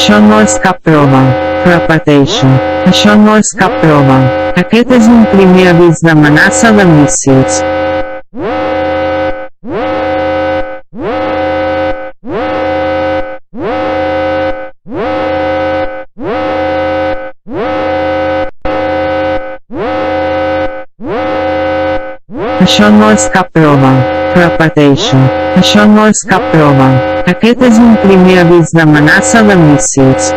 Això no és cap broma. Repeteixo. Això no és cap broma. Aquest és un primer avís d'amenaça de míssils. Això no és cap broma. Repeteixo. Això no és cap broma. Aquest és un primer avís d'amenaça de míssils.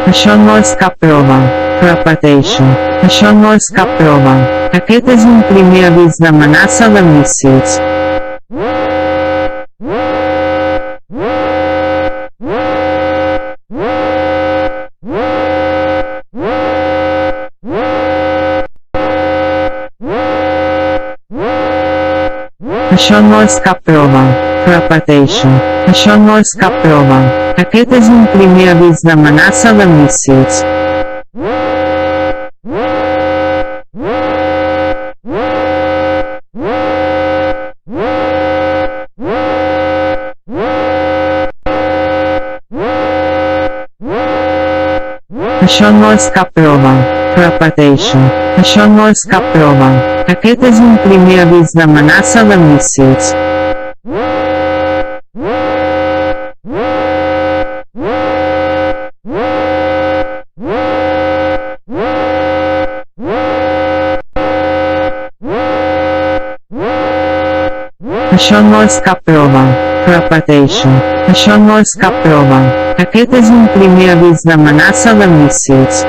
Això no és cap broma. Repeteixo. Això no és cap broma. Aquest és un primer avís d'amenaça de míssils. Això no és cap broma. Repeteixo. Això no és cap broma. Aquest és un primer avís d'amenaça de míssils. Això no és cap broma. Repeteixo. Això no és cap broma. Aquest és un primer avís d'amenaça de míssils. Això no és cap broma. Repeteixo. Això no és cap broma. Aquest és un primer avís d'amenaça de míssils. Això no és cap broma. Repeteixo. Això no és cap broma. Aquest és un primer avís d'amenaça de míssils. Això no és cap broma. Repeteixo. Això no és cap broma. Aquest és un primer avís d'amenaça de míssils. Això no és cap broma. Repeteixo. Això no és cap broma. Aquest és un primer avís d'amenaça de míssils.